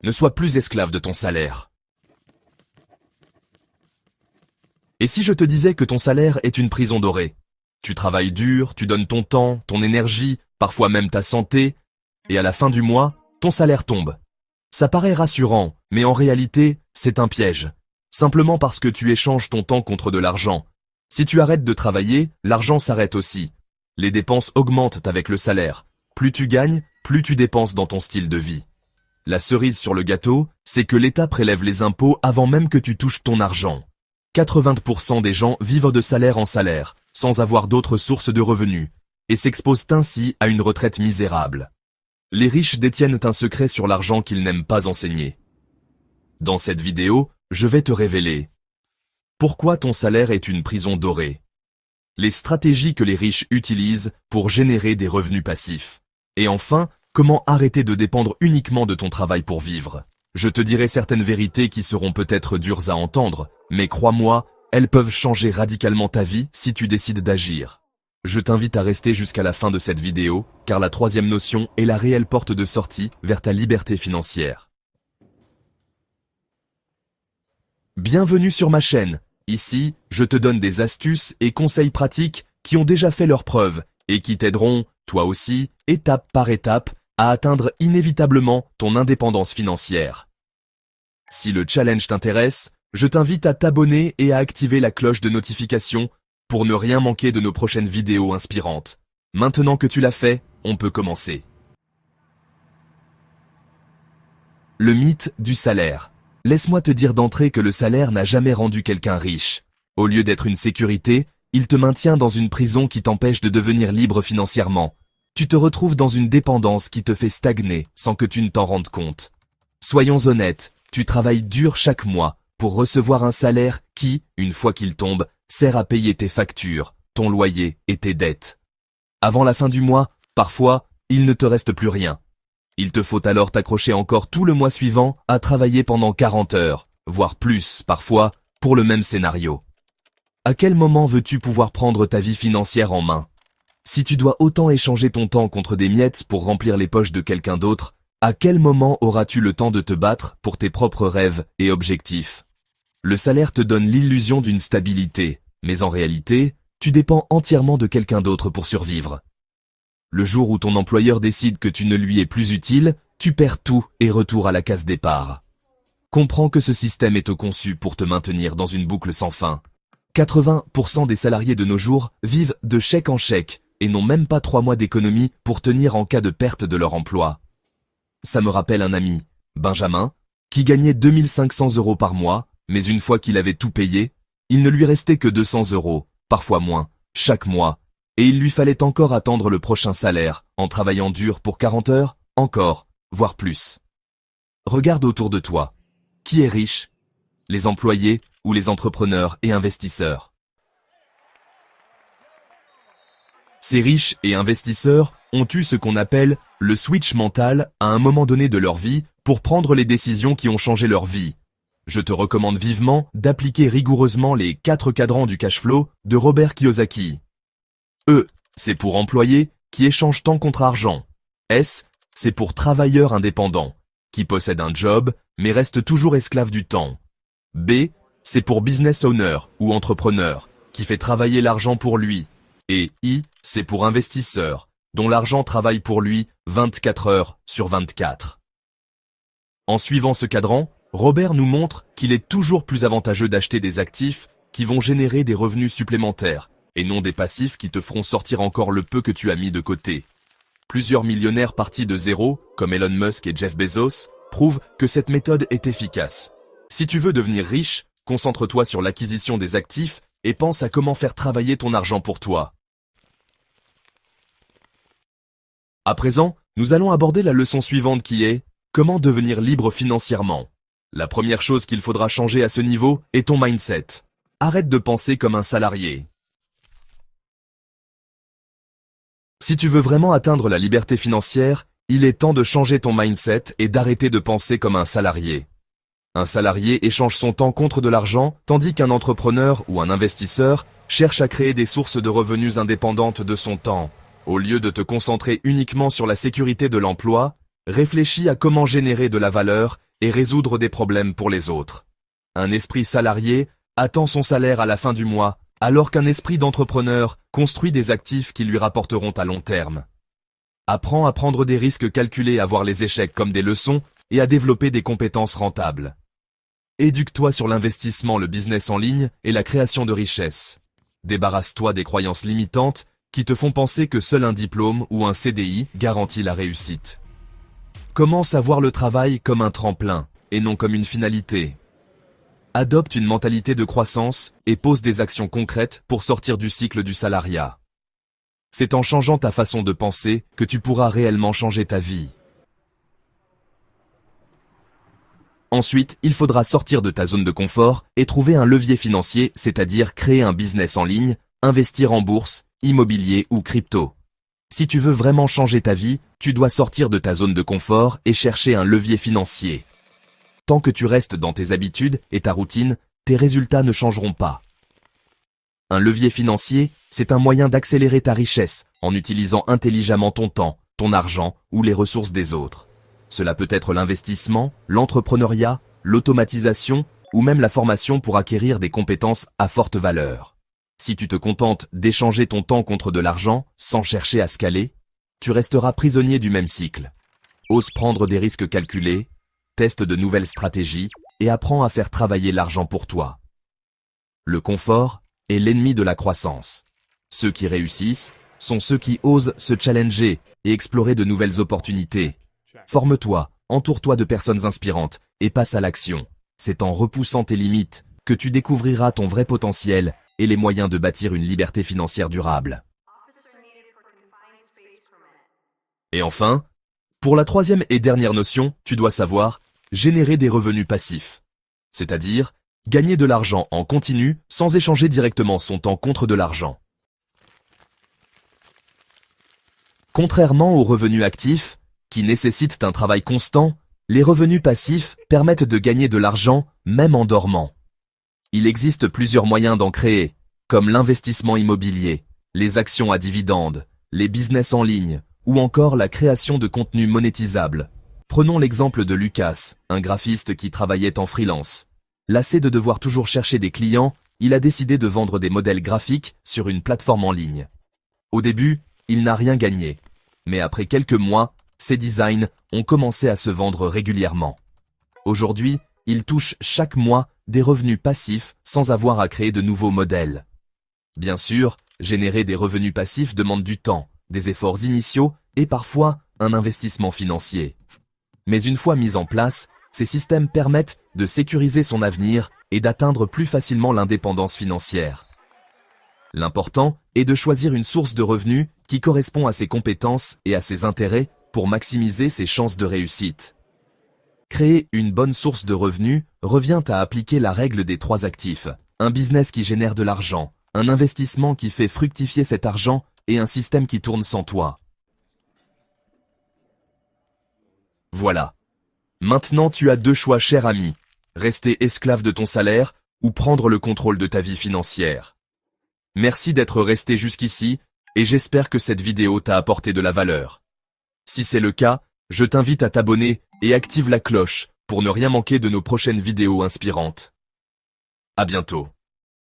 Ne sois plus esclave de ton salaire. Et si je te disais que ton salaire est une prison dorée? Tu travailles dur, tu donnes ton temps, ton énergie, parfois même ta santé, et à la fin du mois, ton salaire tombe. Ça paraît rassurant, mais en réalité, c'est un piège. Simplement parce que tu échanges ton temps contre de l'argent. Si tu arrêtes de travailler, l'argent s'arrête aussi. Les dépenses augmentent avec le salaire. Plus tu gagnes, plus tu dépenses dans ton style de vie. La cerise sur le gâteau, c'est que l'État prélève les impôts avant même que tu touches ton argent. 80% des gens vivent de salaire en salaire, sans avoir d'autres sources de revenus, et s'exposent ainsi à une retraite misérable. Les riches détiennent un secret sur l'argent qu'ils n'aiment pas enseigner. Dans cette vidéo, je vais te révéler pourquoi ton salaire est une prison dorée, les stratégies que les riches utilisent pour générer des revenus passifs, et enfin, comment arrêter de dépendre uniquement de ton travail pour vivre. Je te dirai certaines vérités qui seront peut-être dures à entendre, mais crois-moi, elles peuvent changer radicalement ta vie si tu décides d'agir. Je t'invite à rester jusqu'à la fin de cette vidéo, car la troisième notion est la réelle porte de sortie vers ta liberté financière. Bienvenue sur ma chaîne. Ici, je te donne des astuces et conseils pratiques qui ont déjà fait leurs preuves et qui t'aideront, toi aussi, étape par étape, à atteindre inévitablement ton indépendance financière. Si le challenge t'intéresse, je t'invite à t'abonner et à activer la cloche de notification pour ne rien manquer de nos prochaines vidéos inspirantes. Maintenant que tu l'as fait, on peut commencer. Le mythe du salaire. Laisse-moi te dire d'entrée que le salaire n'a jamais rendu quelqu'un riche. Au lieu d'être une sécurité, il te maintient dans une prison qui t'empêche de devenir libre financièrement. Tu te retrouves dans une dépendance qui te fait stagner sans que tu ne t'en rendes compte. Soyons honnêtes, tu travailles dur chaque mois pour recevoir un salaire qui, une fois qu'il tombe, sert à payer tes factures, ton loyer et tes dettes. Avant la fin du mois, parfois, il ne te reste plus rien. Il te faut alors t'accrocher encore tout le mois suivant à travailler pendant 40 heures, voire plus, parfois, pour le même scénario. À quel moment veux-tu pouvoir prendre ta vie financière en main? Si tu dois autant échanger ton temps contre des miettes pour remplir les poches de quelqu'un d'autre, à quel moment auras-tu le temps de te battre pour tes propres rêves et objectifs? Le salaire te donne l'illusion d'une stabilité, mais en réalité, tu dépends entièrement de quelqu'un d'autre pour survivre. Le jour où ton employeur décide que tu ne lui es plus utile, tu perds tout et retour à la case départ. Comprends que ce système est conçu pour te maintenir dans une boucle sans fin. 80% des salariés de nos jours vivent de chèque en chèque et n'ont même pas 3 mois d'économie pour tenir en cas de perte de leur emploi. Ça me rappelle un ami, Benjamin, qui gagnait 2500 € par mois, mais une fois qu'il avait tout payé, il ne lui restait que 200 €, parfois moins, chaque mois, et il lui fallait encore attendre le prochain salaire, en travaillant dur pour 40 heures, encore, voire plus. Regarde autour de toi. Qui est riche? Les employés ou les entrepreneurs et investisseurs? Ces riches et investisseurs ont eu ce qu'on appelle le switch mental à un moment donné de leur vie pour prendre les décisions qui ont changé leur vie. Je te recommande vivement d'appliquer rigoureusement les 4 cadrans du cash flow de Robert Kiyosaki. E, c'est pour employés qui échangent temps contre argent. S, c'est pour travailleurs indépendants, qui possèdent un job mais restent toujours esclaves du temps. B, c'est pour business owner ou entrepreneur, qui fait travailler l'argent pour lui. Et I, c'est pour investisseur, dont l'argent travaille pour lui 24 heures sur 24. En suivant ce cadran, Robert nous montre qu'il est toujours plus avantageux d'acheter des actifs qui vont générer des revenus supplémentaires, et non des passifs qui te feront sortir encore le peu que tu as mis de côté. Plusieurs millionnaires partis de zéro, comme Elon Musk et Jeff Bezos, prouvent que cette méthode est efficace. Si tu veux devenir riche, concentre-toi sur l'acquisition des actifs et pense à comment faire travailler ton argent pour toi. À présent, nous allons aborder la leçon suivante qui est « Comment devenir libre financièrement ?» La première chose qu'il faudra changer à ce niveau est ton mindset. Arrête de penser comme un salarié. Si tu veux vraiment atteindre la liberté financière, il est temps de changer ton mindset et d'arrêter de penser comme un salarié. Un salarié échange son temps contre de l'argent, tandis qu'un entrepreneur ou un investisseur cherche à créer des sources de revenus indépendantes de son temps. Au lieu de te concentrer uniquement sur la sécurité de l'emploi, réfléchis à comment générer de la valeur et résoudre des problèmes pour les autres. Un esprit salarié attend son salaire à la fin du mois, alors qu'un esprit d'entrepreneur construit des actifs qui lui rapporteront à long terme. Apprends à prendre des risques calculés, à voir les échecs comme des leçons et à développer des compétences rentables. Éduque-toi sur l'investissement, le business en ligne et la création de richesses. Débarrasse-toi des croyances limitantes qui te font penser que seul un diplôme ou un CDI garantit la réussite. Commence à voir le travail comme un tremplin et non comme une finalité. Adopte une mentalité de croissance et pose des actions concrètes pour sortir du cycle du salariat. C'est en changeant ta façon de penser que tu pourras réellement changer ta vie. Ensuite, il faudra sortir de ta zone de confort et trouver un levier financier, c'est-à-dire créer un business en ligne, investir en bourse, immobilier ou crypto. Si tu veux vraiment changer ta vie, tu dois sortir de ta zone de confort et chercher un levier financier. Tant que tu restes dans tes habitudes et ta routine, tes résultats ne changeront pas. Un levier financier, c'est un moyen d'accélérer ta richesse en utilisant intelligemment ton temps, ton argent ou les ressources des autres. Cela peut être l'investissement, l'entrepreneuriat, l'automatisation ou même la formation pour acquérir des compétences à forte valeur. Si tu te contentes d'échanger ton temps contre de l'argent sans chercher à scaler, tu resteras prisonnier du même cycle. Ose prendre des risques calculés, teste de nouvelles stratégies et apprends à faire travailler l'argent pour toi. Le confort est l'ennemi de la croissance. Ceux qui réussissent sont ceux qui osent se challenger et explorer de nouvelles opportunités. Forme-toi, entoure-toi de personnes inspirantes et passe à l'action. C'est en repoussant tes limites que tu découvriras ton vrai potentiel et les moyens de bâtir une liberté financière durable. Et enfin, pour la troisième et dernière notion, tu dois savoir générer des revenus passifs. C'est-à-dire gagner de l'argent en continu sans échanger directement son temps contre de l'argent. Contrairement aux revenus actifs, qui nécessitent un travail constant, les revenus passifs permettent de gagner de l'argent même en dormant. Il existe plusieurs moyens d'en créer, comme l'investissement immobilier, les actions à dividendes, les business en ligne, ou encore la création de contenus monétisables. Prenons l'exemple de Lucas, un graphiste qui travaillait en freelance. Lassé de devoir toujours chercher des clients, il a décidé de vendre des modèles graphiques sur une plateforme en ligne. Au début, il n'a rien gagné, mais après quelques mois, ses designs ont commencé à se vendre régulièrement. Aujourd'hui, il touche chaque mois des revenus passifs sans avoir à créer de nouveaux modèles. Bien sûr, générer des revenus passifs demande du temps, des efforts initiaux et parfois un investissement financier. Mais une fois mis en place, ces systèmes permettent de sécuriser son avenir et d'atteindre plus facilement l'indépendance financière. L'important est de choisir une source de revenus qui correspond à ses compétences et à ses intérêts pour maximiser ses chances de réussite. Créer une bonne source de revenus revient à appliquer la règle des 3 actifs. Un business qui génère de l'argent, un investissement qui fait fructifier cet argent et un système qui tourne sans toi. Voilà. Maintenant tu as 2 choix, cher ami. Rester esclave de ton salaire ou prendre le contrôle de ta vie financière. Merci d'être resté jusqu'ici et j'espère que cette vidéo t'a apporté de la valeur. Si c'est le cas, je t'invite à t'abonner et active la cloche pour ne rien manquer de nos prochaines vidéos inspirantes. À bientôt.